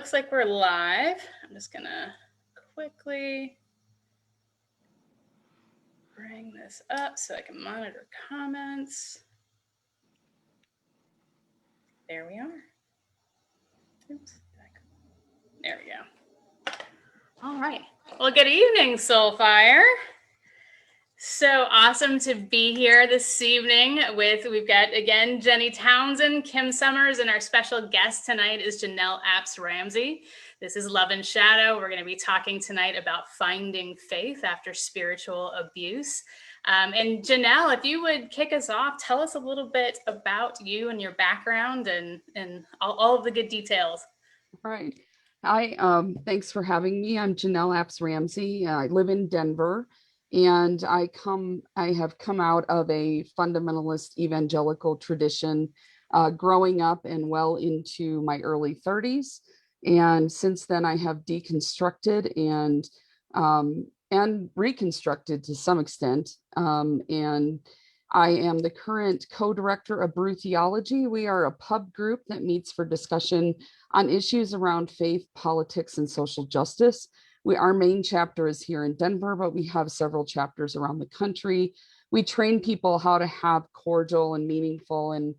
looks like we're live. I'm just gonna quickly bring this up so I can monitor comments. There we are. Oops. There we go. All right. Well, good evening, Soulfire. So awesome to be here this evening we've got, again, Jenny Townsend, Kim Summers, and our special guest tonight is Janel Apps Ramsey. This is Love and Shadow. We're going to be talking tonight about finding faith after spiritual abuse. And Janel, if you would kick us off, tell us a little bit about you and your background and all of the good details. All right. Hi, thanks for having me. I'm Janel Apps Ramsey. I live in Denver, and I have come out of a fundamentalist evangelical tradition growing up and well into my early 30s. And since then, I have deconstructed and reconstructed to some extent. And I am the current co-director of Brew Theology. We are a pub group that meets for discussion on issues around faith, politics, and social justice. Our main chapter is here in Denver, but we have several chapters around the country. We train people how to have cordial and meaningful and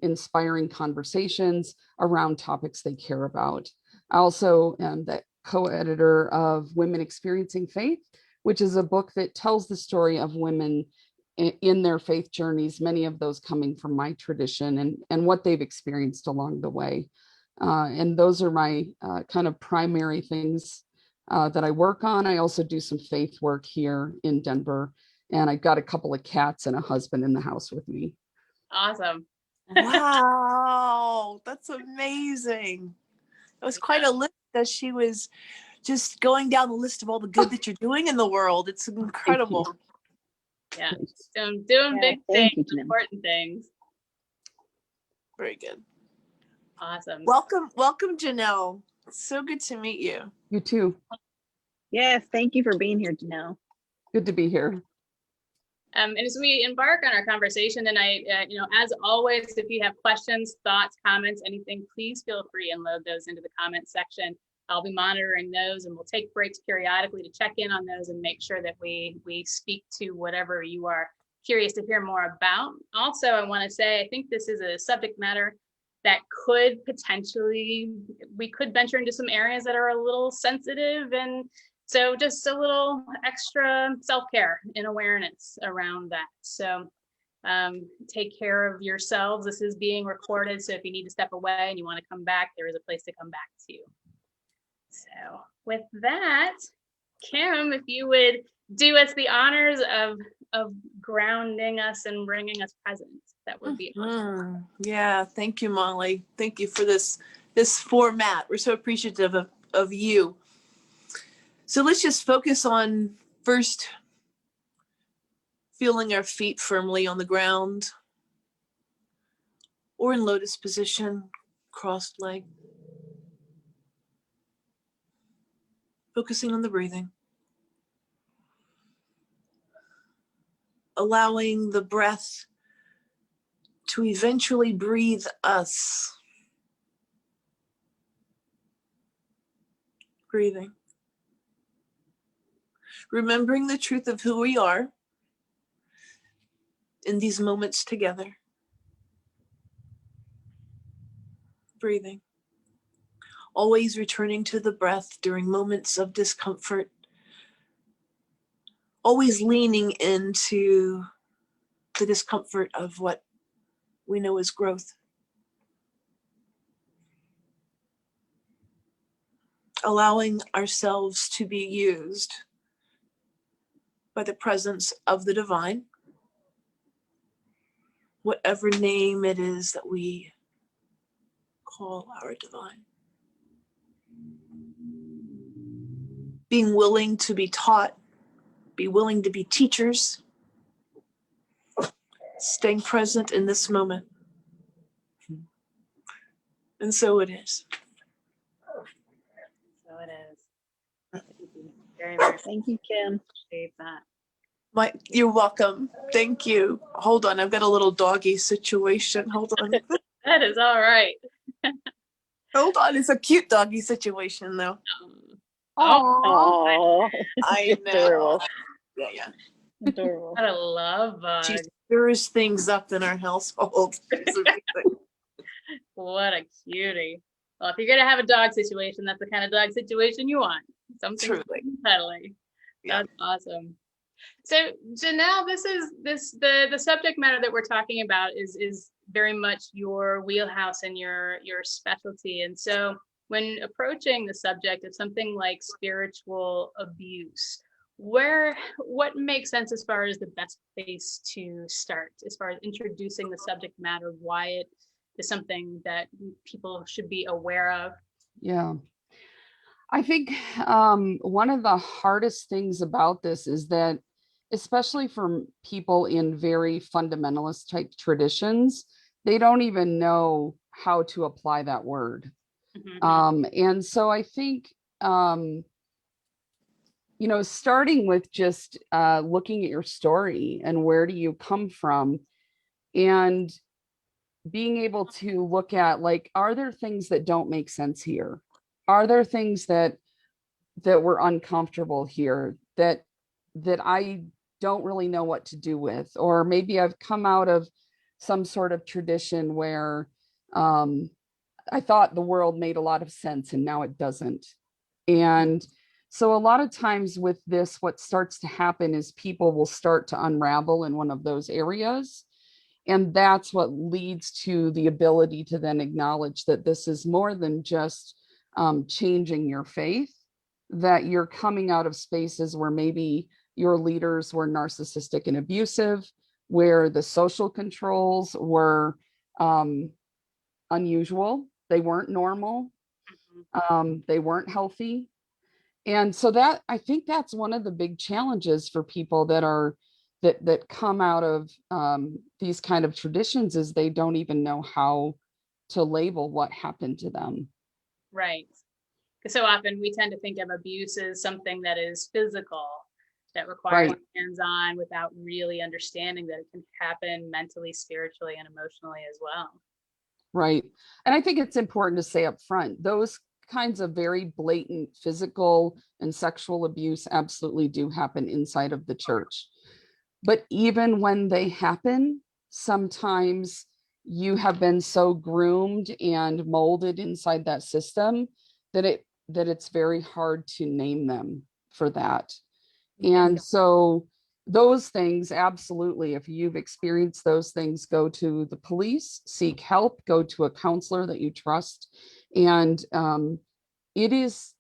inspiring conversations around topics they care about. I also am the co-editor of Women Experiencing Faith, which is a book that tells the story of women in their faith journeys, many of those coming from my tradition and what they've experienced along the way. And those are my kind of primary things that I work on. I also do some faith work here in Denver, and I've got a couple of cats and a husband in the house with me. Awesome. Wow, that's amazing. It was quite a list as she was just going down the list of all the good that you're doing in the world. It's incredible. Yeah, doing big things, important things. Very good. Awesome. Welcome, Janel. So good to meet you. You too. Yes, thank you for being here, Janel. Good to be here. And as we embark on our conversation tonight, as always, if you have questions, thoughts, comments, anything, please feel free and load those into the comment section. I'll be monitoring those, and we'll take breaks periodically to check in on those and make sure that we speak to whatever you are curious to hear more about. Also, I want to say, I think this is a subject matter that we could venture into some areas that are a little sensitive, and so just a little extra self-care and awareness around that. So take care of yourselves. This is being recorded, so if you need to step away and you want to come back, there is a place to come back to. So with that, Kim, if you would do us the honors of grounding us and bringing us present, that would be awesome. Yeah, thank you, Molly. Thank you for this format. We're so appreciative of you. So let's just focus on first feeling our feet firmly on the ground or in lotus position, crossed leg. Focusing on the breathing. Allowing the breath to eventually breathe us. Breathing. Remembering the truth of who we are in these moments together. Breathing. Always returning to the breath during moments of discomfort. Always leaning into the discomfort of what we know is growth. Allowing ourselves to be used by the presence of the divine, whatever name it is that we call our divine. Being willing to be taught, be willing to be teachers, staying present in this moment. And so it is. So it is. Very much. Thank you, Kim. Appreciate that. You're welcome. Thank you. Hold on, I've got a little doggy situation. Hold on. That is all right. Hold on, it's a cute doggy situation though. Oh, I know. adorable. Yeah. Adorable. What a love bug. She stirs things up in our household. What a cutie. Well, if you're going to have a dog situation, that's the kind of dog situation you want. Something Truly. cuddly. Yeah. That's awesome. So, Janelle, the subject matter that we're talking about is very much your wheelhouse and your specialty. And so when approaching the subject of something like spiritual abuse, what makes sense as far as the best place to start, as far as introducing the subject matter, why it is something that people should be aware of? Yeah. I think one of the hardest things about this is that, especially for people in very fundamentalist type traditions, they don't even know how to apply that word. Mm-hmm. And so I think, starting with just looking at your story and where do you come from, and being able to look at, like, are there things that don't make sense here? Are there things that were uncomfortable here that I don't really know what to do with? Or maybe I've come out of some sort of tradition where I thought the world made a lot of sense and now it doesn't. And so a lot of times with this, what starts to happen is people will start to unravel in one of those areas. And that's what leads to the ability to then acknowledge that this is more than just changing your faith, that you're coming out of spaces where maybe your leaders were narcissistic and abusive, where the social controls were unusual, they weren't normal, they weren't healthy. And so that, I think that's one of the big challenges for people that come out of these kind of traditions, is they don't even know how to label what happened to them. Right. Because so often we tend to think of abuse as something that is physical, that requires Right. hands-on, without really understanding that it can happen mentally, spiritually, and emotionally as well. Right. And I think it's important to say up front, those kinds of very blatant physical and sexual abuse absolutely do happen inside of the church. But even when they happen, sometimes you have been so groomed and molded inside that system that it's very hard to name them for that. And so those things, absolutely, if you've experienced those things, go to the police, seek help, go to a counselor that you trust. And it is,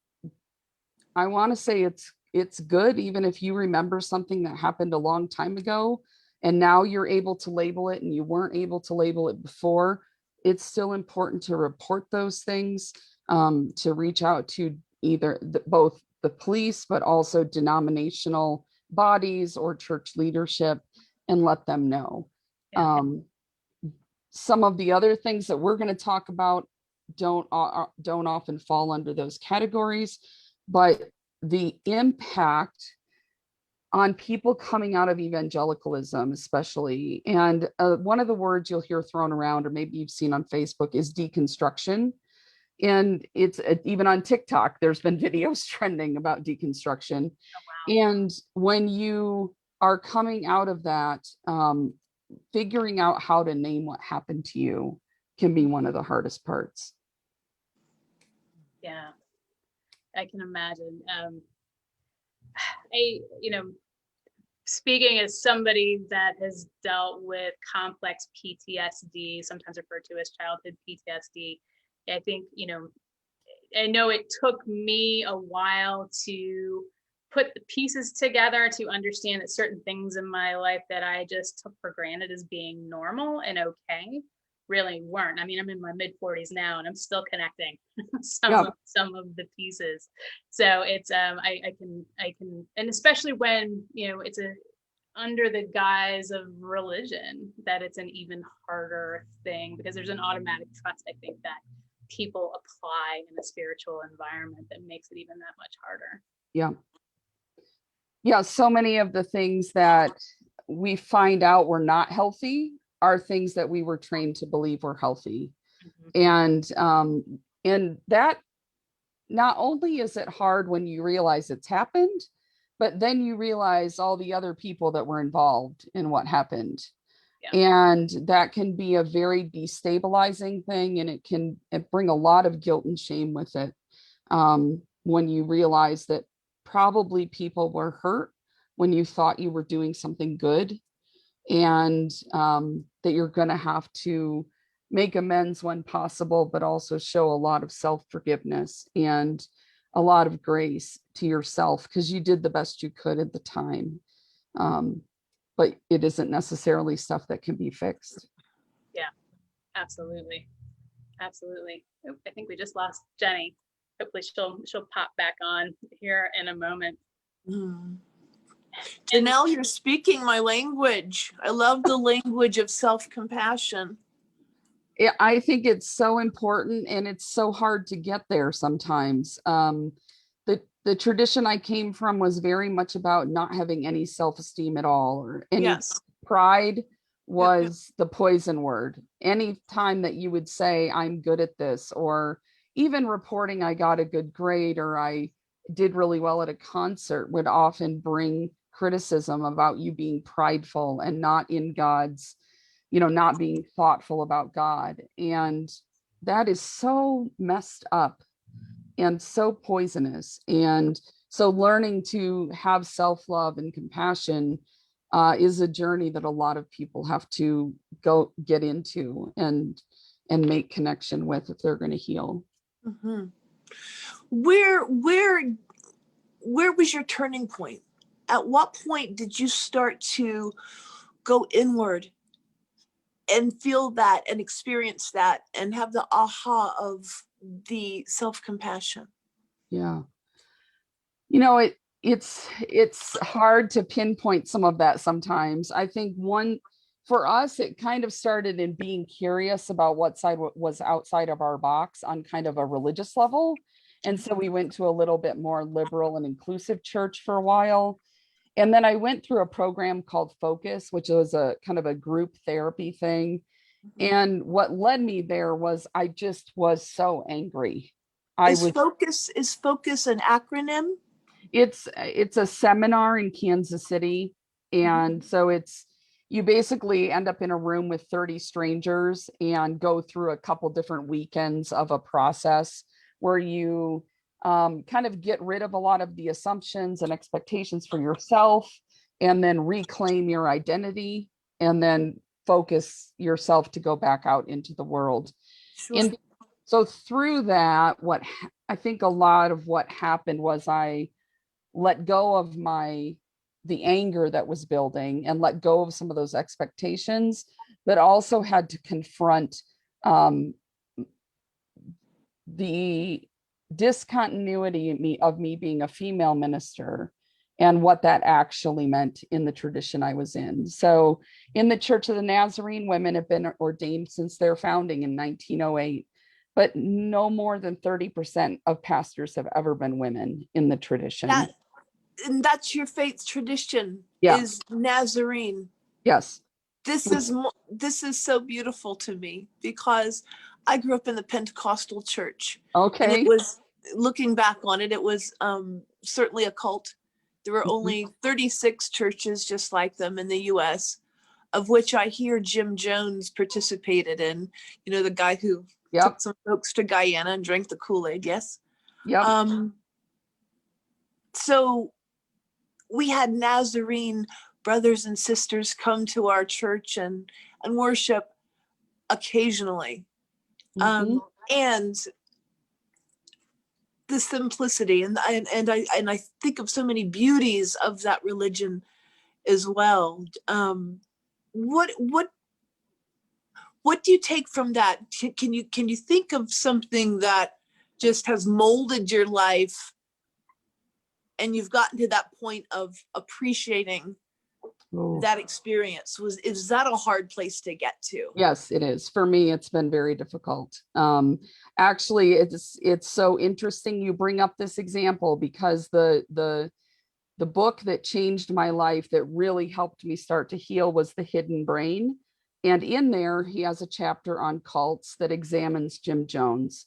I want to say it's good, even if you remember something that happened a long time ago, and now you're able to label it and you weren't able to label it before. It's still important to report those things, to reach out to either both the police, but also denominational bodies or church leadership, and let them know. Yeah. Some of the other things that we're going to talk about don't often fall under those categories, but the impact on people coming out of evangelicalism, especially, and one of the words you'll hear thrown around, or maybe you've seen on Facebook, is deconstruction. And it's even on TikTok, there's been videos trending about deconstruction. Oh, wow. And when you are coming out of that, figuring out how to name what happened to you can be one of the hardest parts. Yeah, I can imagine. Speaking as somebody that has dealt with complex PTSD, sometimes referred to as childhood PTSD, I think, I know it took me a while to put the pieces together to understand that certain things in my life that I just took for granted as being normal and okay really weren't. I mean, I'm in my mid 40s now and I'm still connecting some of the pieces. So it's I can, and especially when it's under the guise of religion, that it's an even harder thing, because there's an automatic trust, I think, that people apply in a spiritual environment that makes it even that much harder. Yeah, so many of the things that we find out were not healthy are things that we were trained to believe were healthy. Mm-hmm. And And that, not only is it hard when you realize it's happened, but then you realize all the other people that were involved in what happened. And that can be a very destabilizing thing, and it bring a lot of guilt and shame with it, when you realize that probably people were hurt when you thought you were doing something good, and that you're going to have to make amends when possible, but also show a lot of self-forgiveness and a lot of grace to yourself, because you did the best you could at the time. But it isn't necessarily stuff that can be fixed. Yeah, absolutely. Absolutely. Oh, I think we just lost Jenny. Hopefully she'll pop back on here in a moment. Janel, you're speaking my language. I love the language of self-compassion. I think it's so important, and it's so hard to get there sometimes. The tradition I came from was very much about not having any self-esteem at all, or any pride was the poison word. Any time that you would say, I'm good at this, or even reporting I got a good grade or I did really well at a concert, would often bring criticism about you being prideful and not in God's, not being thoughtful about God. And that is so messed up and so poisonous. And so learning to have self-love and compassion is a journey that a lot of people have to get into and make connection with if they're going to heal. Mm-hmm. Where was your turning point? At what point did you start to go inward and feel that and experience that and have the aha of the self-compassion? Yeah. It's hard to pinpoint some of that sometimes. I think for us, it kind of started in being curious about what side was outside of our box on kind of a religious level. And so we went to a little bit more liberal and inclusive church for a while. And then I went through a program called Focus, which was a kind of a group therapy thing. And what led me there was I just was so angry. Is Focus an acronym? It's a seminar in Kansas City. And so you basically end up in a room with 30 strangers and go through a couple different weekends of a process where you kind of get rid of a lot of the assumptions and expectations for yourself, and then reclaim your identity, and then focus yourself to go back out into the world. Sure. And so through that, I think a lot of what happened was I let go of the anger that was building and let go of some of those expectations, but also had to confront the discontinuity of me being a female minister and what that actually meant in the tradition I was in. So in the Church of the Nazarene, women have been ordained since their founding in 1908, but no more than 30% of pastors have ever been women in the tradition. And that's your faith tradition, is Nazarene. Yes. This is so beautiful to me, because I grew up in the Pentecostal church. Okay. And it was, looking back on it, it was certainly a cult. There were only 36 churches just like them in the US, of which I hear Jim Jones participated in, the guy who took some folks to Guyana and drank the Kool-Aid. Yes. Yep. So we had Nazarene brothers and sisters come to our church and worship occasionally. And the simplicity and I think of so many beauties of that religion as well. What do you take from that? Can you think of something that just has molded your life and you've gotten to that point of appreciating that experience? Is that a hard place to get to? Yes, it is. For me, it's been very difficult. Actually, it's so interesting you bring up this example, because the book that changed my life, that really helped me start to heal, was The Hidden Brain. And in there, he has a chapter on cults that examines Jim Jones.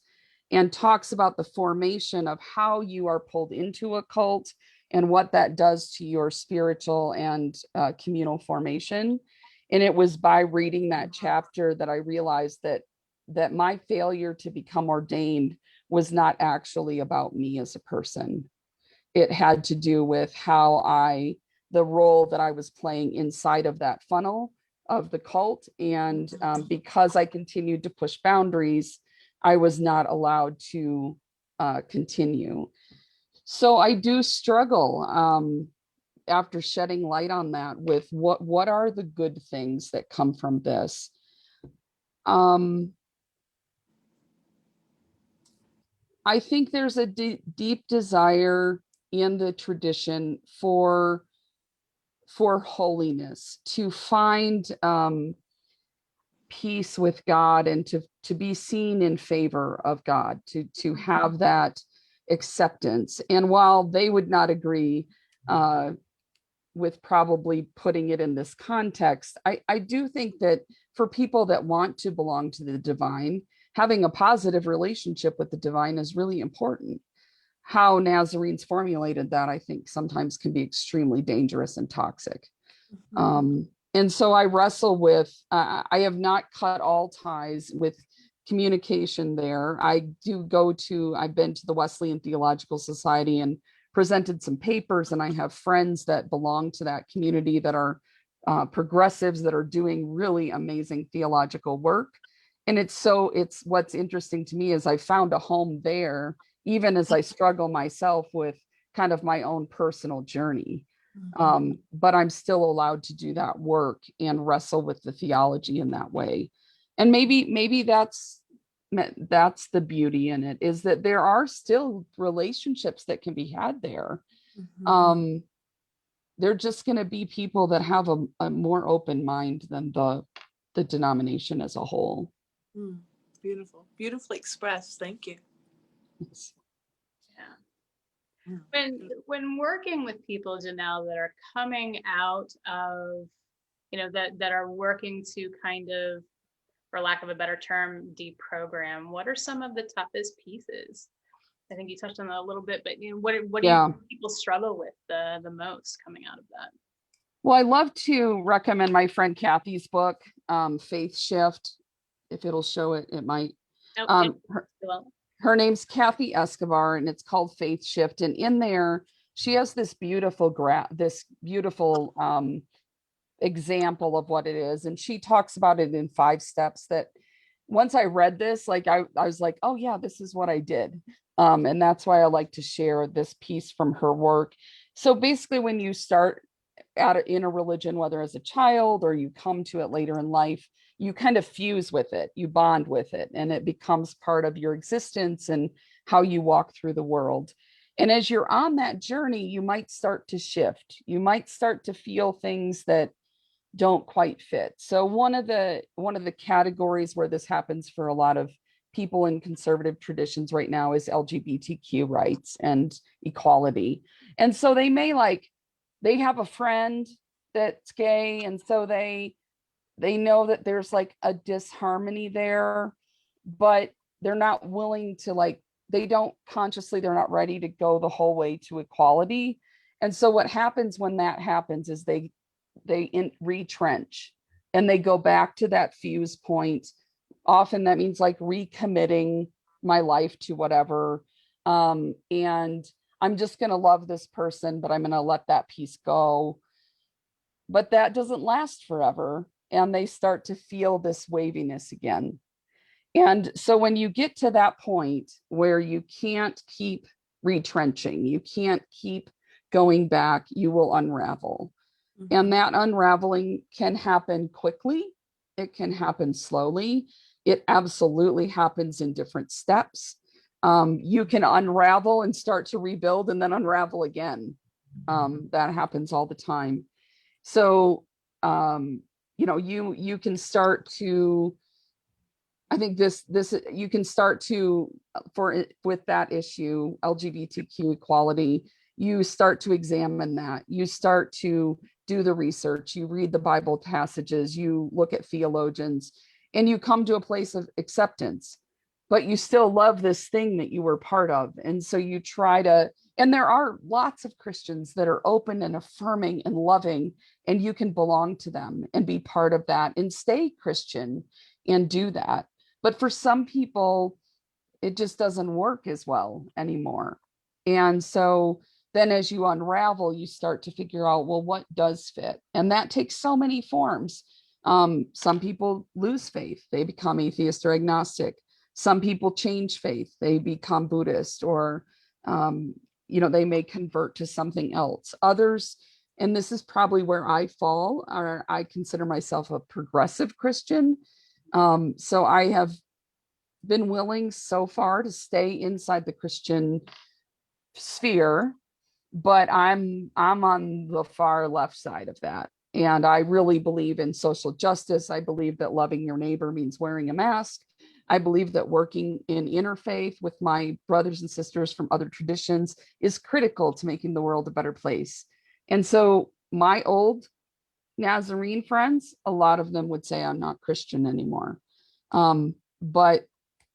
and talks about the formation of how you are pulled into a cult and what that does to your spiritual and communal formation. And it was by reading that chapter that I realized that my failure to become ordained was not actually about me as a person. It had to do with the role that I was playing inside of that funnel of the cult. And because I continued to push boundaries, I was not allowed to continue. So I do struggle after shedding light on that with what are the good things that come from this. I think there's a deep desire in the tradition for holiness, to find peace with God, and to be seen in favor of God, to have that acceptance. And while they would not agree with probably putting it in this context, I do think that for people that want to belong to the divine, having a positive relationship with the divine is really important. How Nazarenes formulated that, I think, sometimes can be extremely dangerous and toxic. And so I wrestle with, I have not cut all ties with communication there. I've been to the Wesleyan Theological Society and presented some papers, and I have friends that belong to that community that are progressives that are doing really amazing theological work. And it's what's interesting to me is I found a home there, even as I struggle myself with kind of my own personal journey. But I'm still allowed to do that work and wrestle with the theology in that way. And maybe that's the beauty in it, is that there are still relationships that can be had there. They're just going to be people that have a more open mind than the denomination as a whole. Beautifully expressed. Thank you. When working with people, Janel, that are coming out of, that are working to kind of, for lack of a better term, deprogram, what are some of the toughest pieces? I think you touched on that a little bit, but what do people struggle with the most coming out of that? Well, I love to recommend my friend Kathy's book, Faith Shift. If it'll show it, it might. Her name's Kathy Escobar, and it's called Faith Shift. And in there, she has this beautiful example of what it is. And she talks about it in 5 steps that once I read this, like I was like, oh yeah, this is what I did. And that's why I like to share this piece from her work. So basically, when you start in a religion, whether as a child or you come to it later in life, you kind of fuse with it, you bond with it, and it becomes part of your existence and how you walk through the world. And as you're on that journey, you might start to shift. You might start to feel things that don't quite fit. So one of the categories where this happens for a lot of people in conservative traditions right now is LGBTQ rights and equality. And so they have a friend that's gay, and so they know that there's like a disharmony there, but they're not willing to they're not ready to go the whole way to equality. And so what happens when that happens is they retrench and they go back to that fuse point. Often that means like recommitting my life to whatever. And I'm just going to love this person, but I'm going to let that piece go. But that doesn't last forever. And they start to feel this waviness again. And so when you get to that point where you can't keep retrenching, you can't keep going back, you will unravel. And that unraveling can happen quickly. It can happen slowly. It absolutely happens in different steps. You can unravel and start to rebuild and then unravel again. That happens all the time. So, you can start to, I think you can start to, with that issue, LGBTQ equality, you start to examine that. You start to do the research, you read the Bible passages, you look at theologians, and you come to a place of acceptance. but you still love this thing that you were part of. And so you try to, and there are lots of Christians that are open and affirming and loving, and you can belong to them and be part of that and stay Christian and do that. But for some people, it just doesn't work as well anymore. And so then as you unravel, you start to figure out, well, what does fit? And that takes so many forms. Some people lose faith. They become atheist or agnostic. Some people change faith. They become Buddhist, or, they may convert to something else. Others, and this is probably where I fall, or I consider myself a progressive Christian. So I have been willing so far to stay inside the Christian sphere, but I'm on the far left side of that. And I really believe in social justice. I believe that loving your neighbor means wearing a mask. I believe that working in interfaith with my brothers and sisters from other traditions is critical to making the world a better place. And so my old Nazarene friends, a lot of them would say I'm not Christian anymore. But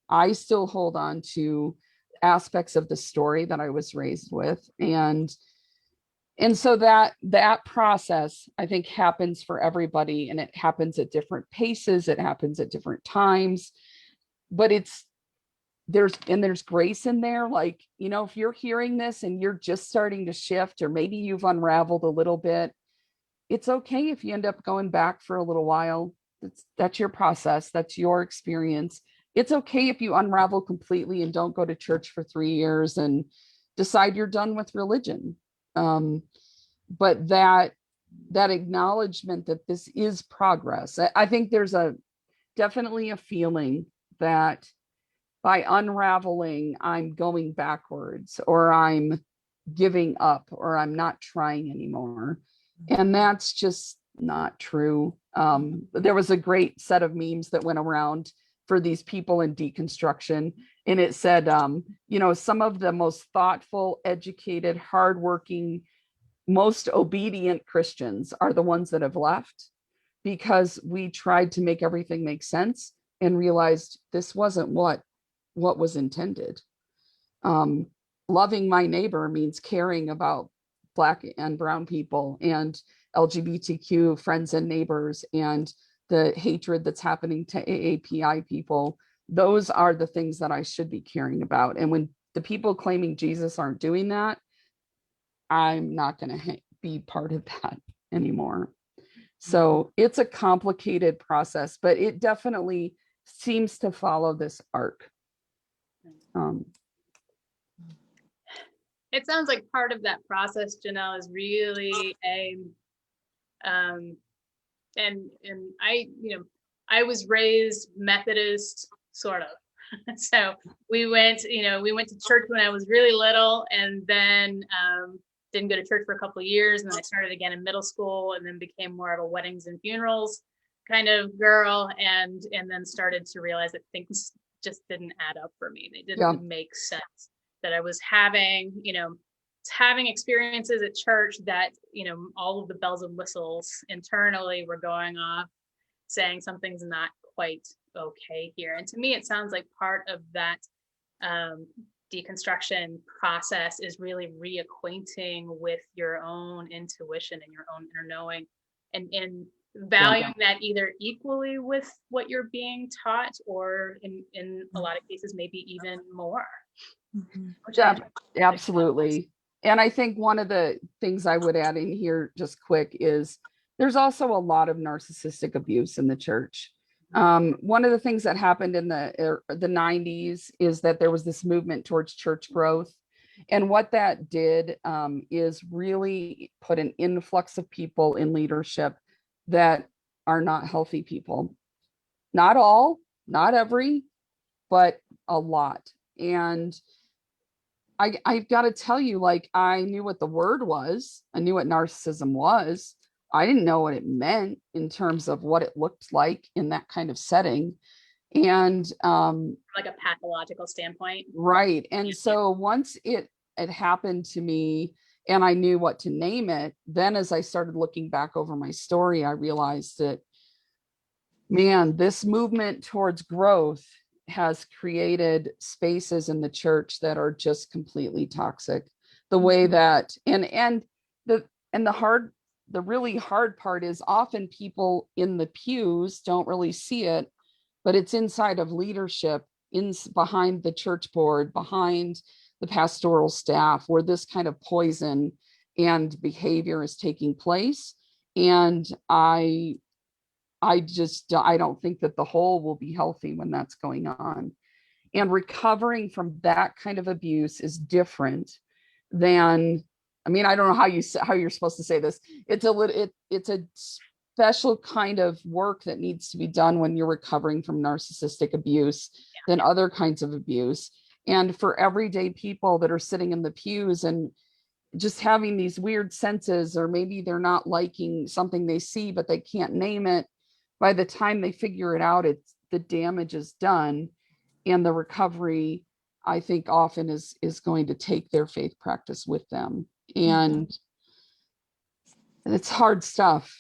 I still hold on to aspects of the story that I was raised with. And so that process, I think, happens for everybody, and it happens at different paces. It happens at different times, but there's grace in there. Like, if you're hearing this and you're just starting to shift, or maybe you've unraveled a little bit, it's okay if you end up going back for a little while. That's your process. That's your experience. It's okay if you unravel completely and don't go to church for 3 years and decide you're done with religion. But that acknowledgement that this is progress. I think there's definitely a feeling that by unraveling, I'm going backwards, or I'm giving up, or I'm not trying anymore. And that's just not true. There was a great set of memes that went around for these people in deconstruction. And it said, some of the most thoughtful, educated, hardworking, most obedient Christians are the ones that have left, because we tried to make everything make sense and realized this wasn't what was intended. Loving my neighbor means caring about Black and brown people and LGBTQ friends and neighbors, and the hatred that's happening to AAPI people. Those are the things that I should be caring about. And when the people claiming Jesus aren't doing that, I'm not going to be part of that anymore. So it's a complicated process, but it definitely seems to follow this arc. It sounds like part of that process, Janelle, is really and I was raised Methodist, sort of. So we went to church when I was really little, and then didn't go to church for a couple of years, and then I started again in middle school, and then became more of a weddings and funerals kind of girl, and then started to realize that things just didn't add up for me. They didn't make sense. That I was having experiences at church that, all of the bells and whistles internally were going off, saying something's not quite okay here. And to me, it sounds like part of that deconstruction process is really reacquainting with your own intuition and your own inner knowing, and valuing that either equally with what you're being taught, or in a lot of cases, maybe even more. Absolutely. And I think one of the things I would add in here just quick is there's also a lot of narcissistic abuse in the church. One of the things that happened in the 90s is that there was this movement towards church growth. And what that did is really put an influx of people in leadership that are not healthy people. Not all, not every, but a lot. And I've got to tell you, like, I knew what the word was. I knew what narcissism was. I didn't know what it meant in terms of what it looked like in that kind of setting. And like a pathological standpoint. Right. And so once it happened to me and I knew what to name it, then as I started looking back over my story, I realized that, man, this movement towards growth has created spaces in the church that are just completely toxic. The way that, and the really hard part is often people in the pews don't really see it, but it's inside of leadership, behind the church board, behind the pastoral staff, where this kind of poison and behavior is taking place. And I don't think that the whole will be healthy when that's going on. And recovering from that kind of abuse is different than, I mean, I don't know how you're supposed to say this. It's a special kind of work that needs to be done when you're recovering from narcissistic abuse than other kinds of abuse. And for everyday people that are sitting in the pews and just having these weird senses, or maybe they're not liking something they see, but they can't name it. By the time they figure it out, the damage is done. And the recovery, I think, often is going to take their faith practice with them. And it's hard stuff.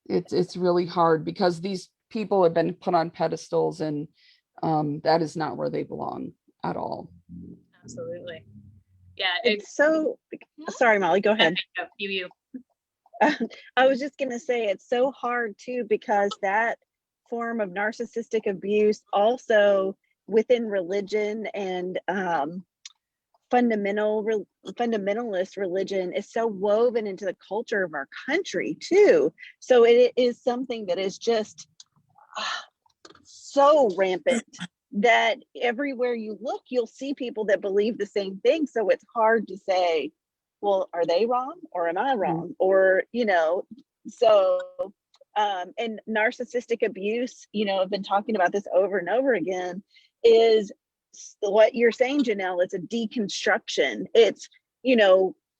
It's really hard because these people have been put on pedestals, and that is not where they belong at all. Absolutely. Yeah. It's so, sorry, Molly, go ahead. You. I was just going to say it's so hard too, because that form of narcissistic abuse also within religion and fundamentalist religion is so woven into the culture of our country too. So it is something that is just so rampant that everywhere you look, you'll see people that believe the same thing. So it's hard to say, well, are they wrong or am I wrong? Or, so, and narcissistic abuse, I've been talking about this over and over again, is what you're saying, Janel. It's a deconstruction. It's,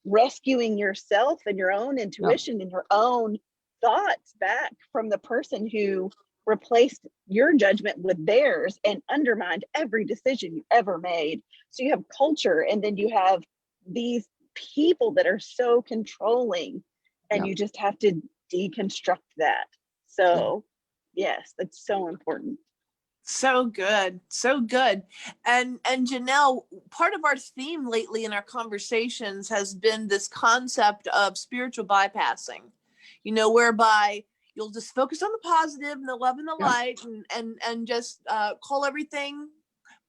rescuing yourself and your own intuition and your own thoughts back from the person who replaced your judgment with theirs and undermined every decision you ever made. So you have culture, and then you have these people that are so controlling, and you just have to deconstruct that. So yes, that's so important. So good. So good. And Janel, part of our theme lately in our conversations has been this concept of spiritual bypassing, whereby you'll just focus on the positive and the love and the light, and just call everything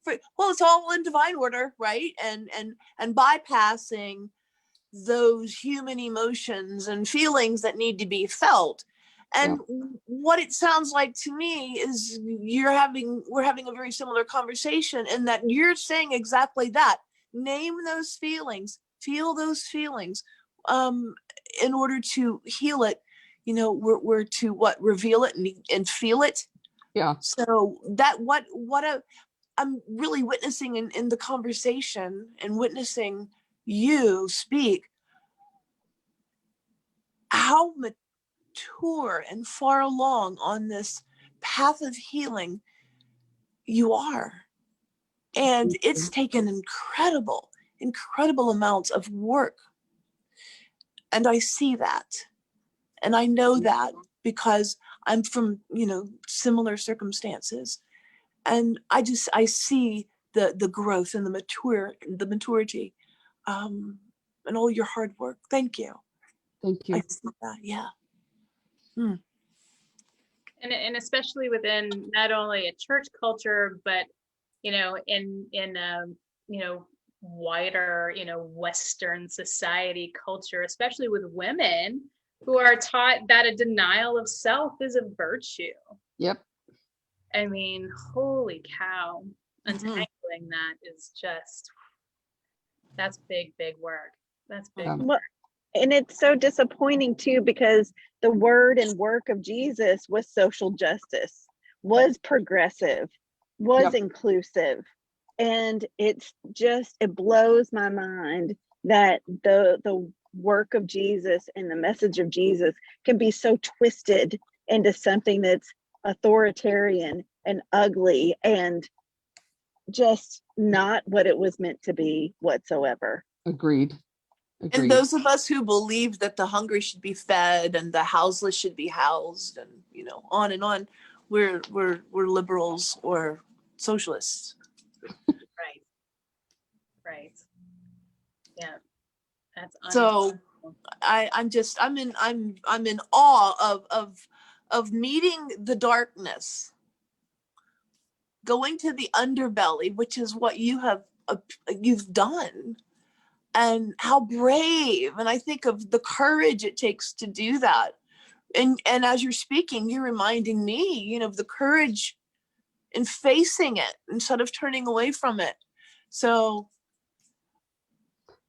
it's all in divine order, right? And bypassing those human emotions and feelings that need to be felt. And what it sounds like to me is we're having a very similar conversation, in that you're saying exactly that. Name those feelings, feel those feelings, in order to heal it. We're to reveal it and feel it. Yeah. So that I'm really witnessing in the conversation, and witnessing you speak, how mature and far along on this path of healing you are. And it's taken incredible amounts of work. And I see that. And I know that because I'm from, similar circumstances. And I see the growth and the maturity, and all your hard work. Thank you. Thank you. I see that. Yeah. And especially within not only a church culture, but in wider Western society culture, especially with women who are taught that a denial of self is a virtue. Yep. I mean, holy cow! Untangling that is that's big work. That's big work. And it's so disappointing too, because the word and work of Jesus was social justice, was progressive, was inclusive. And it blows my mind that the work of Jesus and the message of Jesus can be so twisted into something that's authoritarian and ugly and just not what it was meant to be whatsoever. Agreed. And those of us who believe that the hungry should be fed and the houseless should be housed, and on and on, we're liberals or socialists. Right. Right. Yeah. That's So I'm in awe of meeting the darkness, going to the underbelly, which is what you've done, and how brave. And I think of the courage it takes to do that. And as you're speaking, you're reminding me, of the courage in facing it instead of turning away from it. So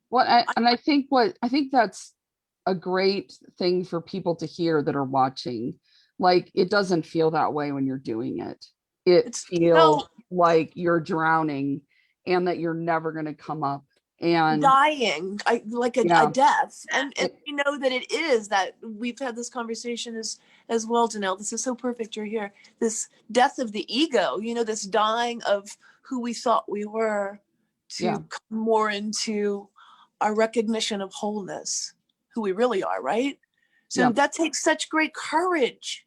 Well, I think that's a great thing for people to hear that are watching. Like, it doesn't feel that way when you're doing it. It feels like you're drowning and that you're never going to come up. And dying, like a death, and we know that it is that. We've had this conversation as well, Janelle. This is so perfect you're here. This death of the ego, this dying of who we thought we were to come more into our recognition of wholeness, who we really are, right? So that takes such great courage.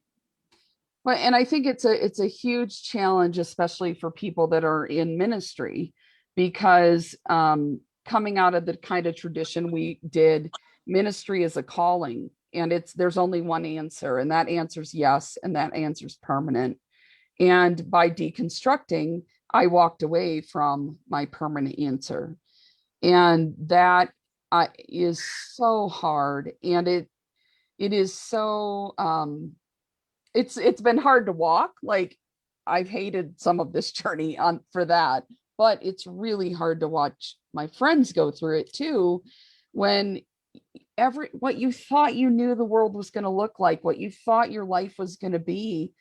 Well, and I think it's a huge challenge, especially for people that are in ministry, because coming out of the kind of tradition we did, ministry is a calling, and there's only one answer, and that answer's yes, and that answer's permanent. And by deconstructing, I walked away from my permanent answer, and that is so hard, and it is so it's been hard to walk. Like, I've hated some of this journey for that, but it's really hard to watch my friends go through it too, when what you thought you knew the world was going to look like, what you thought your life was going to be,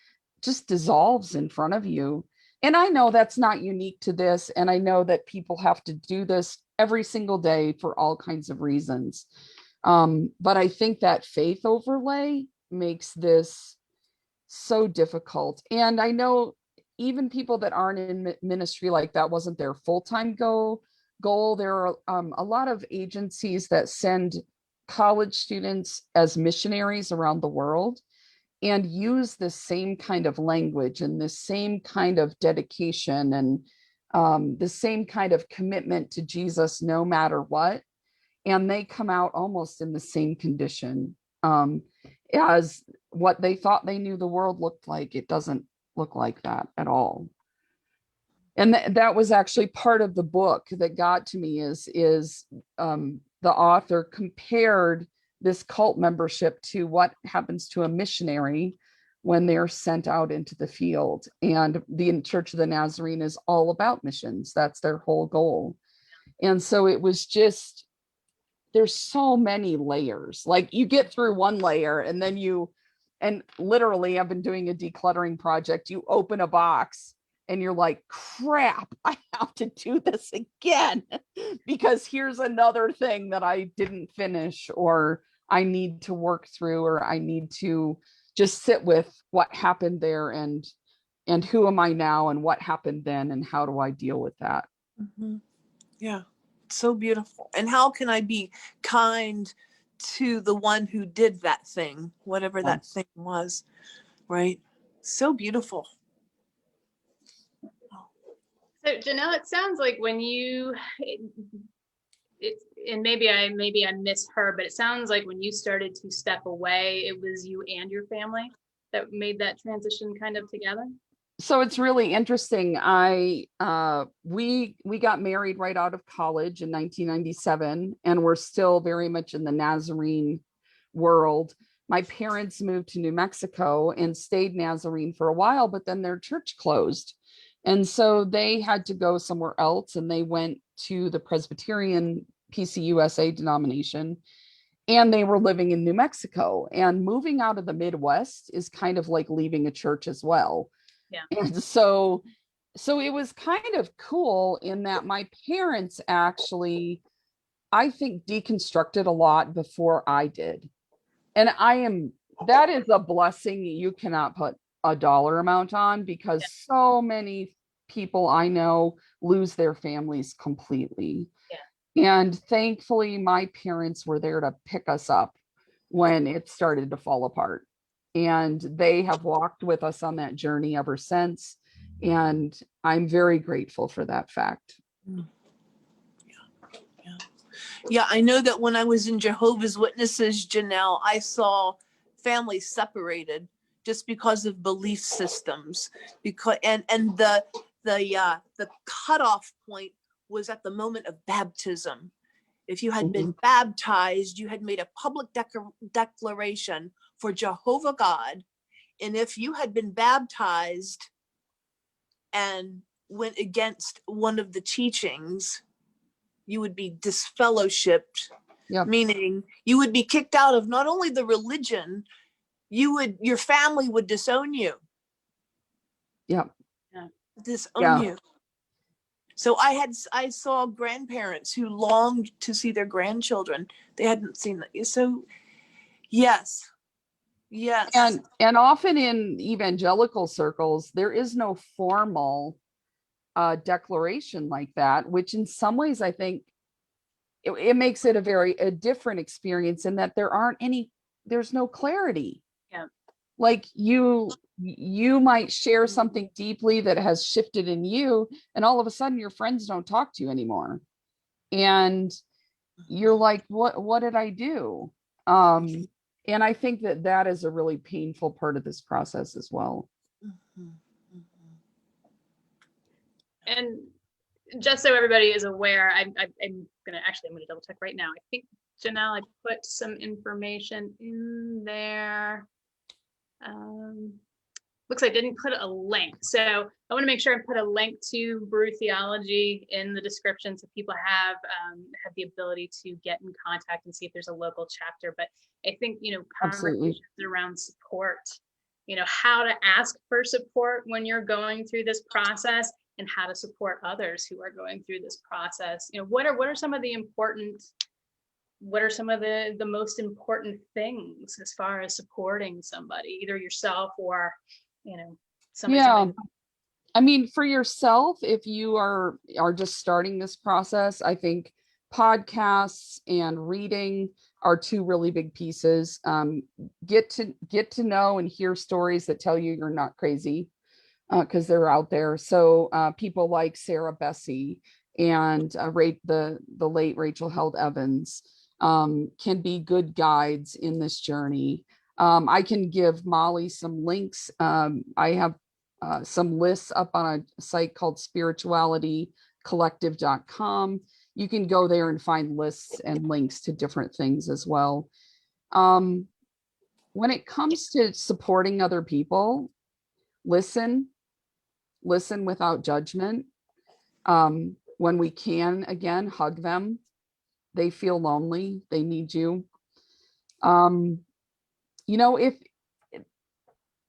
just dissolves in front of you. And I know that's not unique to this, and I know that people have to do this every single day for all kinds of reasons, but I think that faith overlay makes this so difficult. And I know even people that aren't in ministry, like, that wasn't their full-time goal. There are a lot of agencies that send college students as missionaries around the world and use the same kind of language and the same kind of dedication and the same kind of commitment to Jesus no matter what. And they come out almost in the same condition as what they thought they knew the world looked like. It doesn't look like that at all. And that was actually part of the book that got to me is the author compared this cult membership to what happens to a missionary when they're sent out into the field. And the Church of the Nazarene is all about missions. That's their whole goal. And so it was just, there's so many layers. Like, you get through one layer and then and literally I've been doing a decluttering project. You open a box and you're like, crap, I have to do this again because here's another thing that I didn't finish, or I need to work through, or I need to just sit with what happened there and who am I now and what happened then and how do I deal with that? Mm-hmm. Yeah, so beautiful. And how can I be kind to the one who did that thing, whatever that thing was, right? So beautiful. So Janelle, it sounds like when and maybe I missed her, but it sounds like when you started to step away, it was you and your family that made that transition kind of together. So it's really interesting. We got married right out of college in 1997, and we're still very much in the Nazarene world. My parents moved to New Mexico and stayed Nazarene for a while, but then their church closed. And so they had to go somewhere else, and they went to the Presbyterian PCUSA denomination, and they were living in New Mexico. And moving out of the Midwest is kind of like leaving a church as well. Yeah. And so it was kind of cool in that my parents actually, I think, deconstructed a lot before I did. And that is a blessing you cannot put a dollar amount on, because so many people I know lose their families completely. Yeah. And thankfully, my parents were there to pick us up when it started to fall apart. And they have walked with us on that journey ever since. And I'm very grateful for that fact. Yeah, I know that when I was in Jehovah's Witnesses, Janelle, I saw families separated just because of belief systems. Because and the cutoff point was at the moment of baptism. If you had been baptized, you had made a public declaration for Jehovah God. And if you had been baptized and went against one of the teachings, you would be disfellowshipped, Yep. meaning you would be kicked out of not only the religion, your family would disown you. Yep. Disown you. So I saw grandparents who longed to see their grandchildren. They hadn't seen that. So yes. And often in evangelical circles, there is no formal declaration like that, which in some ways I think it makes it a different experience in that there's no clarity. Yeah. Like you might share something deeply that has shifted in you, and all of a sudden your friends don't talk to you anymore. And you're like, what did I do? And I think that is a really painful part of this process as well. And just so everybody is aware, I'm gonna double check right now. I think, Janelle, I put some information in there. Looks like I didn't put a link. So I want to make sure I put a link to Brew Theology in the description so people have the ability to get in contact and see if there's a local chapter. But I think, conversations around support, how to ask for support when you're going through this process, and how to support others who are going through this process. What are some of the most important things as far as supporting somebody, either yourself or, somebody. Yeah. I mean, for yourself, if you are just starting this process, I think podcasts and reading are two really big pieces. Get to know and hear stories that tell you you're not crazy, because they're out there. So people like Sarah Bessey and the late Rachel Held Evans can be good guides in this journey. I can give Molly some links. I have some lists up on a site called spiritualitycollective.com. You can go there and find lists and links to different things as well. When it comes to supporting other people, listen without judgment. When we can, again, hug them. They feel lonely. They need you. If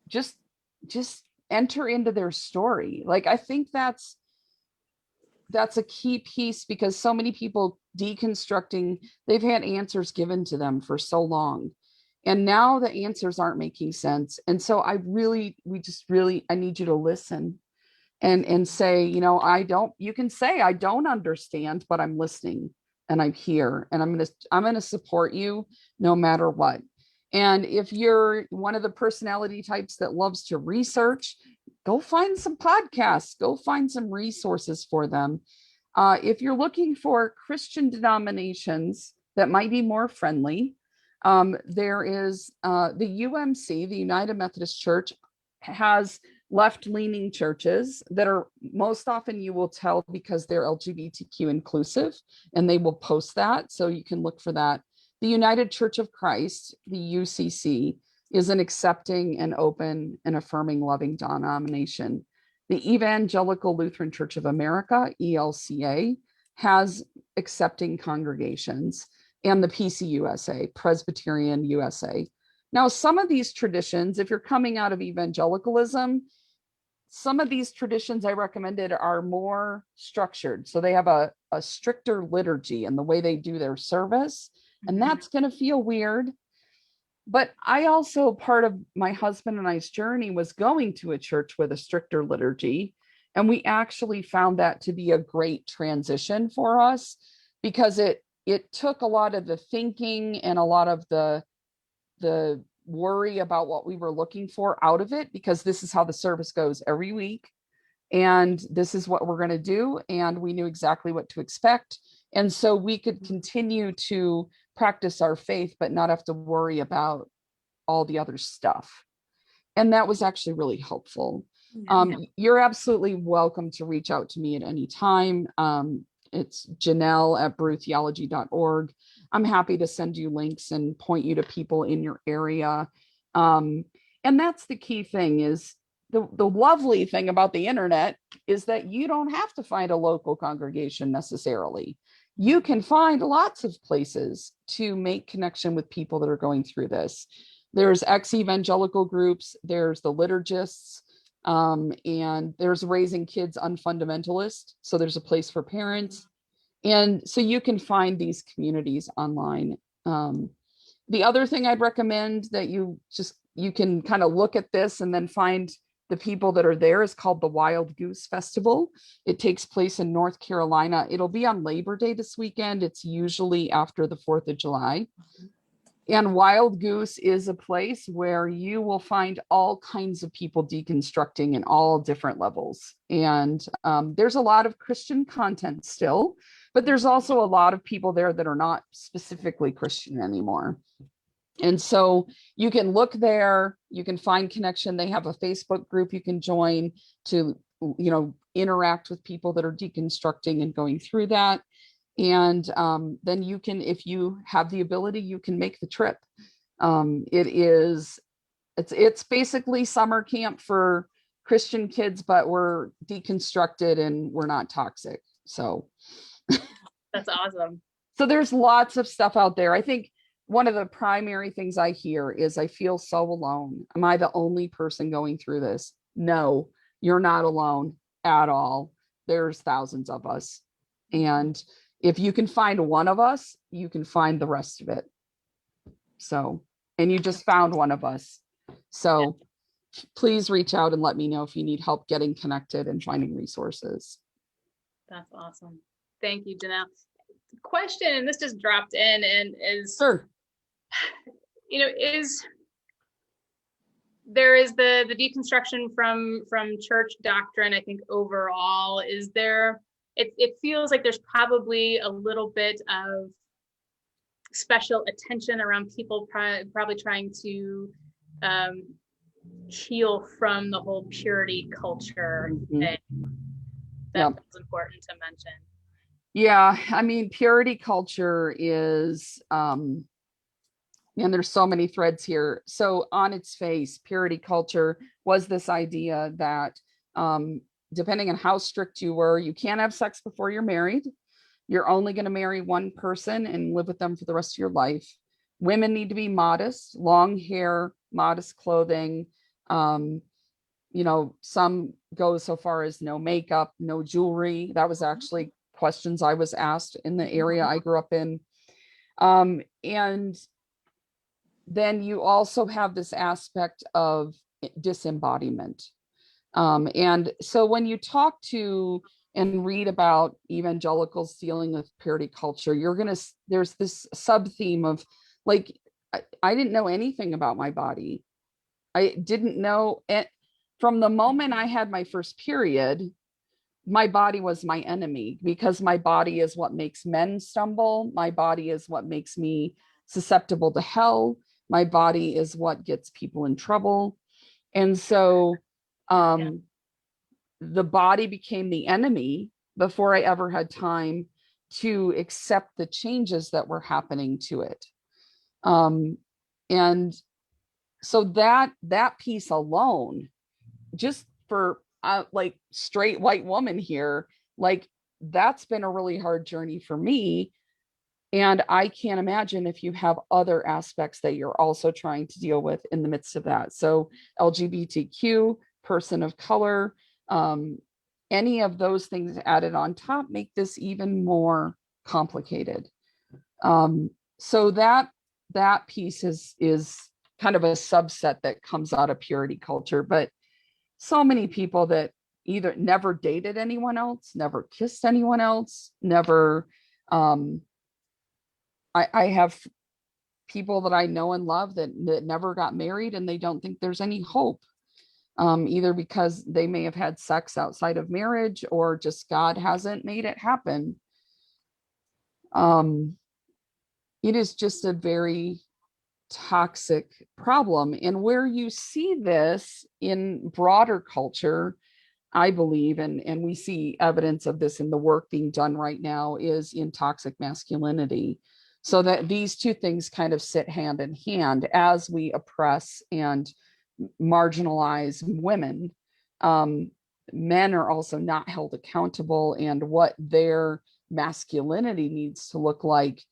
just enter into their story. Like, I think that's a key piece, because so many people deconstructing, they've had answers given to them for so long. And now the answers aren't making sense. And so I need you to listen and say, you can say, I don't understand, but I'm listening and I'm here, and I'm going to support you no matter what. And if you're one of the personality types that loves to research, go find some podcasts, go find some resources for them. If you're looking for Christian denominations that might be more friendly, there is the UMC, the United Methodist Church, has left-leaning churches that are, most often you will tell because they're LGBTQ inclusive, and they will post that, so you can look for that. The United Church of Christ, the UCC, is an accepting and open and affirming, loving denomination. The Evangelical Lutheran Church of America, ELCA, has accepting congregations, and the PCUSA, Presbyterian USA. Now, some of these traditions, if you're coming out of evangelicalism, some of these traditions I recommended are more structured. So they have a stricter liturgy in the way they do their service, and that's going to feel weird. But I also, part of my husband and I's journey was going to a church with a stricter liturgy. And we actually found that to be a great transition for us, because it took a lot of the thinking and a lot of the worry about what we were looking for out of it, because this is how the service goes every week. and this is what we're going to do. And we knew exactly what to expect. And so we could continue to practice our faith, but not have to worry about all the other stuff. And that was actually really helpful. You're absolutely welcome to reach out to me at any time. It's Janel at brewtheology.org. I'm happy to send you links and point you to people in your area. And that's the key thing is the lovely thing about the internet is that you don't have to find a local congregation necessarily. You can find lots of places to make connection with people that are going through this. There's ex-evangelical groups, there's the liturgists, and there's Raising Kids Unfundamentalist. So there's a place for parents. And so you can find these communities online. The other thing I'd recommend that you can kind of look at this and then find the people that are there is called the Wild Goose Festival. It takes place in North Carolina. It'll be on Labor Day this weekend. It's usually after the 4th of July. And Wild Goose is a place where you will find all kinds of people deconstructing in all different levels. And there's a lot of Christian content still, but there's also a lot of people there that are not specifically Christian anymore. And so you can look there, you can find connection. They have a Facebook group you can join to, interact with people that are deconstructing and going through that. And then you can, if you have the ability, you can make the trip. It's basically summer camp for Christian kids, but we're deconstructed and we're not toxic. So That's awesome. So there's lots of stuff out there. I think one of the primary things I hear is I feel so alone. Am I the only person going through this? No, you're not alone at all. There's thousands of us. And if you can find one of us, you can find the rest of it. So, and you just found one of us. So please reach out and let me know if you need help getting connected and finding resources. That's awesome. Thank you, Janelle. Question, and this just dropped in, and is, sure. Is there is the deconstruction from church doctrine, I think overall, is there, it feels like there's probably a little bit of special attention around people probably trying to heal from the whole purity culture thing. That's important to mention. Yeah, I mean, purity culture is, and there's so many threads here. So on its face, purity culture was this idea that depending on how strict you were, you can't have sex before you're married. You're only going to marry one person and live with them for the rest of your life. Women need to be modest, long hair, modest clothing. Some go so far as no makeup, no jewelry. That was actually questions I was asked in the area I grew up in. And then you also have this aspect of disembodiment. And so when you talk to and read about evangelicals dealing with purity culture, there's this sub theme of like, I didn't know anything about my body. I didn't know it. From the moment I had my first period, my body was my enemy, because my body is what makes men stumble. My body is what makes me susceptible to hell. My body is what gets people in trouble. And so the body became the enemy before I ever had time to accept the changes that were happening to it. And so that piece alone, just for like straight white woman here, like that's been a really hard journey for me. And I can't imagine if you have other aspects that you're also trying to deal with in the midst of that. So LGBTQ, person of color, any of those things added on top make this even more complicated. So that piece is kind of a subset that comes out of purity culture, but so many people that either never dated anyone else, never kissed anyone else, never, I have people that I know and love that never got married, and they don't think there's any hope. either because they may have had sex outside of marriage or just God hasn't made it happen. It is just a very toxic problem. And where you see this in broader culture, I believe, and we see evidence of this in the work being done right now, is in toxic masculinity. So that these two things kind of sit hand in hand as we oppress and marginalize women. Men are also not held accountable, and what their masculinity needs to look like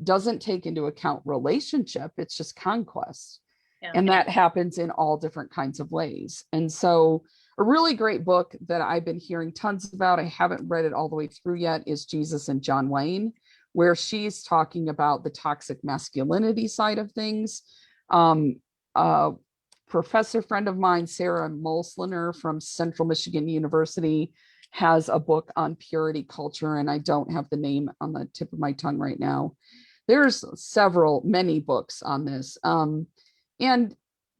doesn't take into account relationship. It's just conquest. Yeah. And that happens in all different kinds of ways. And so a really great book that I've been hearing tons about, I haven't read it all the way through yet, is Jesus and John Wayne, where she's talking about the toxic masculinity side of things. Professor friend of mine, Sarah Molsliner from Central Michigan University, has a book on purity culture, and I don't have the name on the tip of my tongue right now. There's many books on this. And,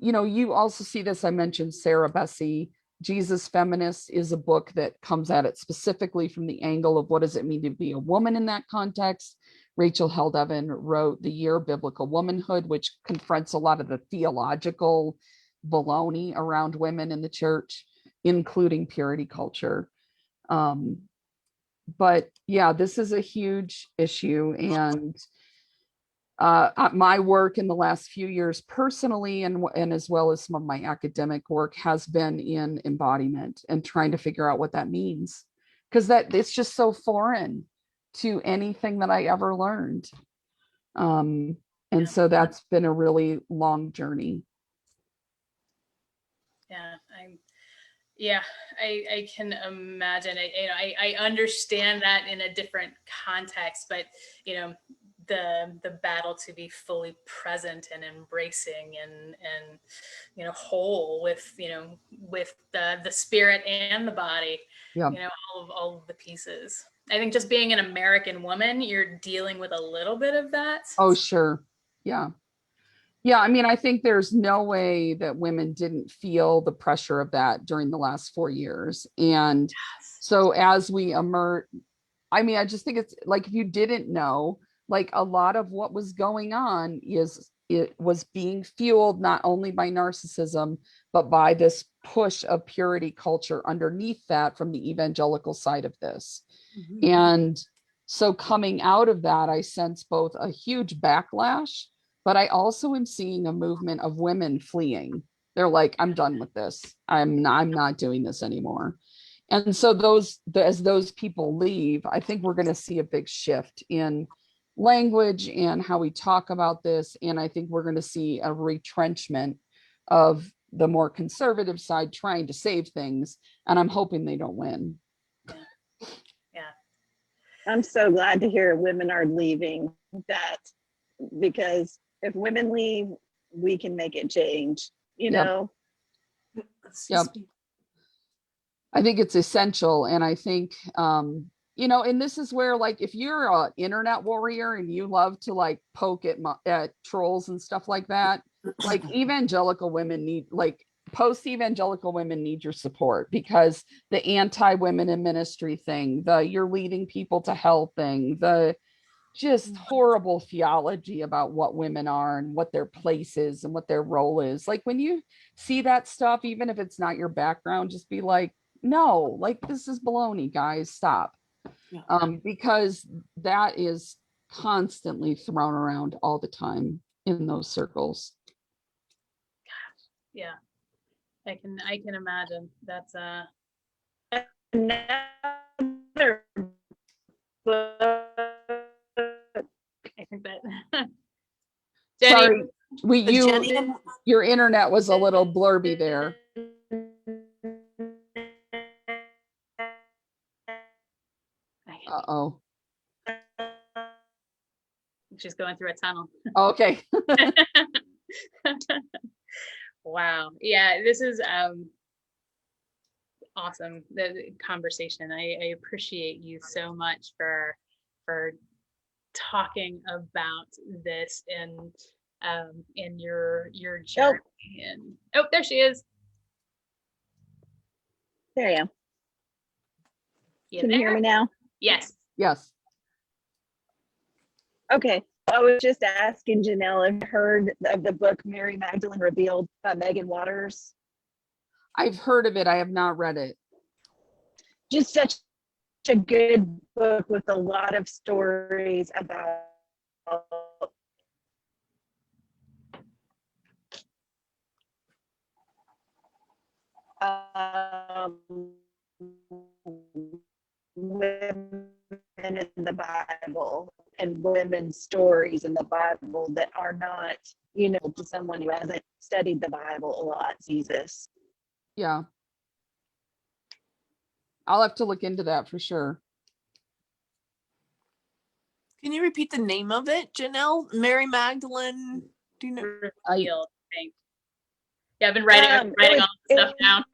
you also see this, I mentioned Sarah Bessey, Jesus Feminist is a book that comes at it specifically from the angle of what does it mean to be a woman in that context. Rachel Held-Evan wrote The Year of Biblical Womanhood, which confronts a lot of the theological baloney around women in the church, including purity culture. But yeah, this is a huge issue. And my work in the last few years personally, and as well as some of my academic work, has been in embodiment and trying to figure out what that means, because it's just so foreign to anything that I ever learned. And so that's been a really long journey. I can imagine it. I understand that in a different context, but the battle to be fully present and embracing and whole with the spirit and the body, Yeah. all of the pieces. I think just being an American woman, you're dealing with a little bit of that. Oh, sure. Yeah. Yeah, I mean, I think there's no way that women didn't feel the pressure of that during the last 4 years. And so as we emerge, I mean, I just think it's like, if you didn't know, like, a lot of what was going on it was being fueled not only by narcissism, but by this push of purity culture underneath that from the evangelical side of this. Mm-hmm. And so coming out of that, I sense both a huge backlash, but I also am seeing a movement of women fleeing. They're like, I'm done with this. I'm not doing this anymore. And so as those people leave, I think we're going to see a big shift in language and how we talk about this. And I think we're going to see a retrenchment of the more conservative side trying to save things. And I'm hoping they don't win. Yeah. I'm so glad to hear women are leaving that, because if women leave, we can make it change, you know? Yep. I think it's essential. And I think, and this is where, like, if you're an internet warrior and you love to like poke at trolls and stuff like that, like evangelical women need, like post-evangelical women need your support, because the anti-women in ministry thing, the you're leading people to hell thing, the just horrible theology about what women are and what their place is and what their role is. Like, when you see that stuff, even if it's not your background, just be like, no, like, this is baloney, guys, stop. Because that is constantly thrown around all the time in those circles. Yeah, I can imagine. That's another book. I think that Jenny, sorry, your internet was a little blurby there. Uh-oh. She's going through a tunnel. Okay. Wow. Yeah, this is awesome, the conversation. I appreciate you so much for talking about this in your journey. And oh, there she is. There I am. You Can you hear there? me now? Yes. Yes. Okay. I was just asking Janelle if you heard of the book Mary Magdalene Revealed by Megan Waters. I've heard of it. I have not read it. Just such a good book with a lot of stories about women in the Bible and women's stories in the Bible that are not, to someone who hasn't studied the Bible a lot, Jesus. Yeah. I'll have to look into that for sure. Can you repeat the name of it, Janelle? Mary Magdalene? Do you know? Revealed, I think. Yeah, I've been writing all the stuff down.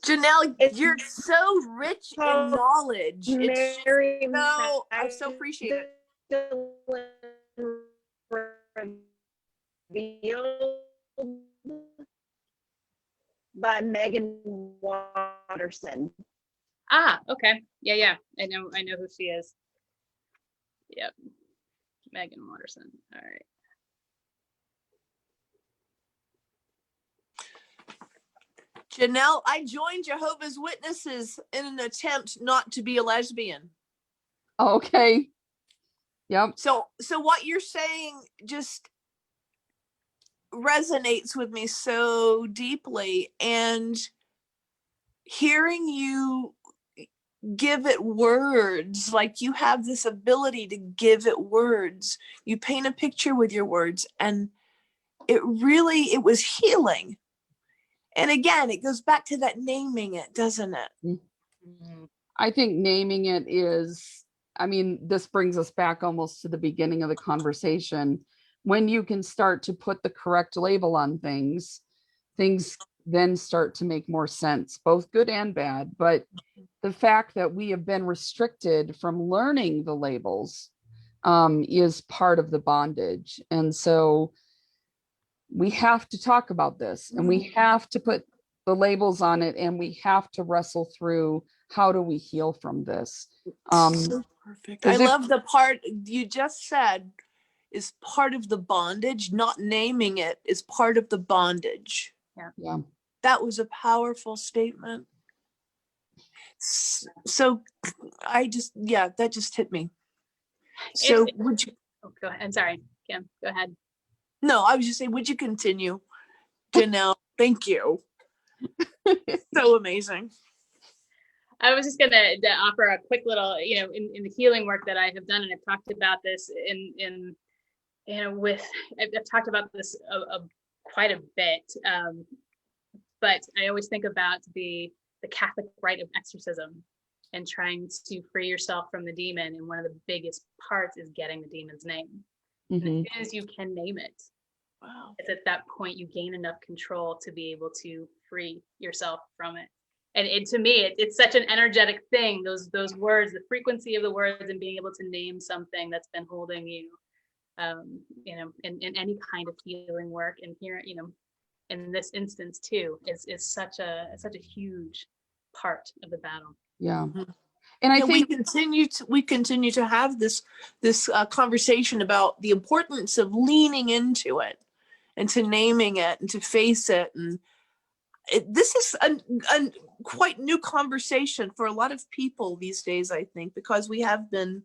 Janelle, you're so rich in knowledge. I so appreciate it. Revealed by Megan Watterson. Ah, okay. Yeah. I know who she is. Yep. Megan Watterson. All right. Janelle, I joined Jehovah's Witnesses in an attempt not to be a lesbian. Okay. Yep. So what you're saying just resonates with me so deeply, and hearing you give it words, like you have this ability to give it words. You paint a picture with your words, and it was healing. And again, it goes back to that naming it, doesn't it? Mm-hmm. I think naming it is, this brings us back almost to the beginning of the conversation. When you can start to put the correct label on things then start to make more sense, both good and bad. But the fact that we have been restricted from learning the labels is part of the bondage. And so we have to talk about this, and we have to put the labels on it, and we have to wrestle through, how do we heal from this? So perfect. I love the part you just said is part of the bondage. Not naming it is part of the bondage. Yeah. That was a powerful statement. So that just hit me. So would you? Oh, go ahead. I'm sorry, Kim. Go ahead. No, I was just saying, would you continue, Janelle? Thank you. So amazing. I was just going to offer a quick little, in the healing work that I have done, and I've talked about this I've talked about this quite a bit, but I always think about the Catholic rite of exorcism and trying to free yourself from the demon. And one of the biggest parts is getting the demon's name. Mm-hmm. And as soon as you can name it, Wow. it's at that point you gain enough control to be able to free yourself from it. And to me, it's such an energetic thing. Those words, the frequency of the words, and being able to name something that's been holding you, in any kind of healing work. And here, in this instance too, is such a huge part of the battle. Yeah. And I think we continue to have this conversation about the importance of leaning into it and to naming it and to face it. And this is a quite new conversation for a lot of people these days, I think, because we have been,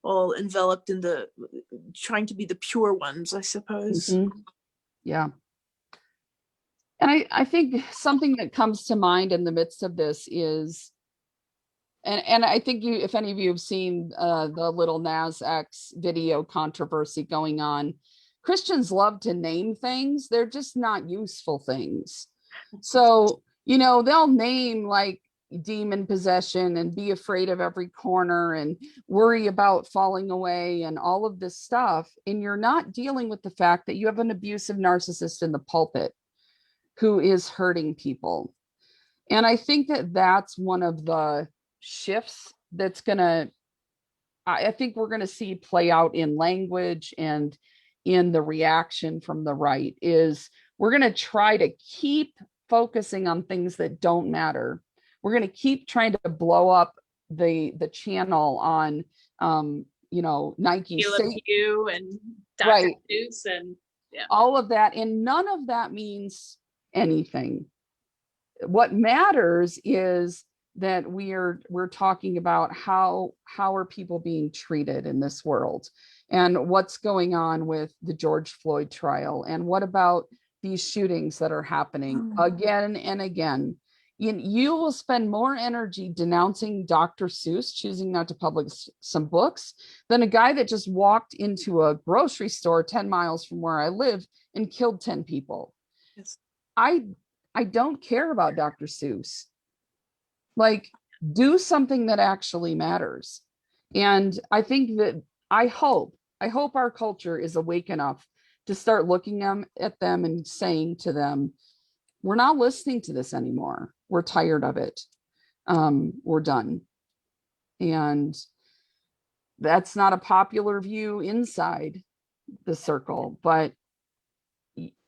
all enveloped in the trying to be the pure ones, I suppose. Mm-hmm. Yeah. And I think something that comes to mind in the midst of this is, and I think if any of you have seen the little NazX video controversy going on, Christians love to name things. They're just not useful things. So, they'll name like demon possession and be afraid of every corner and worry about falling away and all of this stuff. And you're not dealing with the fact that you have an abusive narcissist in the pulpit who is hurting people. And I think that that's one of the shifts that's I think we're going to see play out in language and in the reaction from the right is we're going to try to keep focusing on things that don't matter. We're going to keep trying to blow up the channel on, Nike, Caleb Hugh and Dr. right, Seuss and all of that. And none of that means anything. What matters is that we're talking about how are people being treated in this world, and what's going on with the George Floyd trial, and what about these shootings that are happening again and again. You will spend more energy denouncing Dr. Seuss choosing not to publish some books than a guy that just walked into a grocery store 10 miles from where I live and killed 10 people. Yes. I don't care about Dr. Seuss. Like, do something that actually matters. And I think that I hope our culture is awake enough to start looking at them and saying to them, we're not listening to this anymore. We're tired of it. We're done. And that's not a popular view inside the circle, but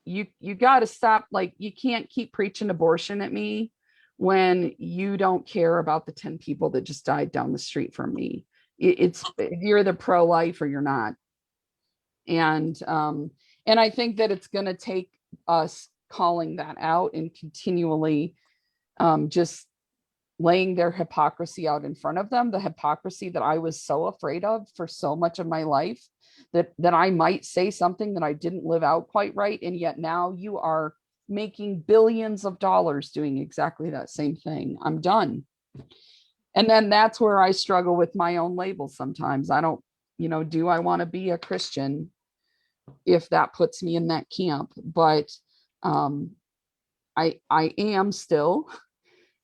you got to stop. Like, you can't keep preaching abortion at me when you don't care about the 10 people that just died down the street from me. It's you're the pro-life or you're not. And I think that it's going to take us calling that out and continually just laying their hypocrisy out in front of them, the hypocrisy that I was so afraid of for so much of my life, that I might say something that I didn't live out quite right. And yet now you are making billions of dollars doing exactly that same thing. I'm done. And then that's where I struggle with my own label sometimes. I don't, do I want to be a Christian if that puts me in that camp? But I am still.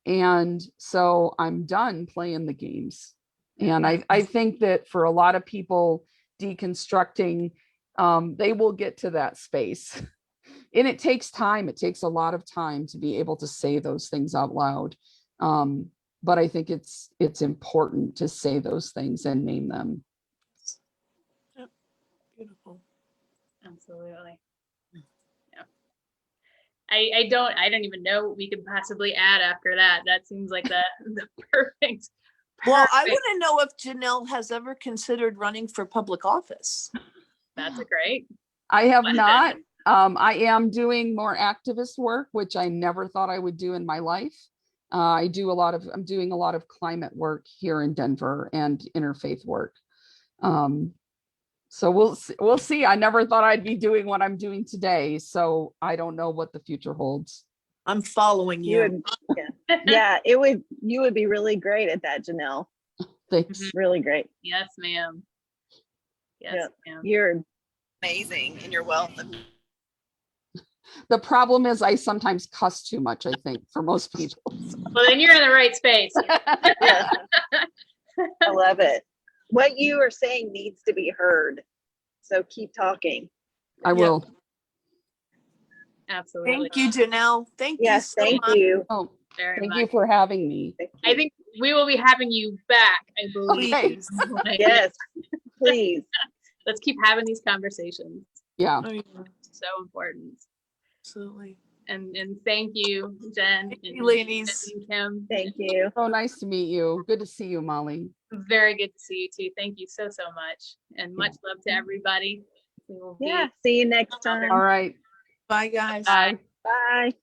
And so I'm done playing the games. And I think that for a lot of people deconstructing, they will get to that space. And it takes time. It takes a lot of time to be able to say those things out loud. But I think it's important to say those things and name them. Yep. Beautiful. absolutely. Yeah. I don't even know what we could possibly add after that. That seems like the perfect. Well, I want to know if Janel has ever considered running for public office. That's a great. I have not. I am doing more activist work, which I never thought I would do in my life. I'm doing a lot of climate work here in Denver and interfaith work. So we'll see. I never thought I'd be doing what I'm doing today. So I don't know what the future holds. I'm following you. Yeah, you would be really great at that, Janel. Thanks. Really great. Yes, ma'am. Yes, ma'am. You're amazing in your wealth. The problem is I sometimes cuss too much, I think, for most people. Well, then you're in the right space. Yeah. I love it. What you are saying needs to be heard. So keep talking. I will. Absolutely. Thank you, Janel. Thank you so Thank much. you. Oh, Very thank much. you for having me. I think we will be having you back, I believe. Okay. Yes, please. Let's keep having these conversations. Yeah. Oh, yeah. So important. Absolutely. And thank you, Jen. Thank you, and ladies. and Kim. Thank you. So nice to meet you. Good to see you, Molly. Very good to see you too. Thank you so much. And much love to everybody. We will Yeah. See you next time. All right. Bye, guys. Bye. Bye.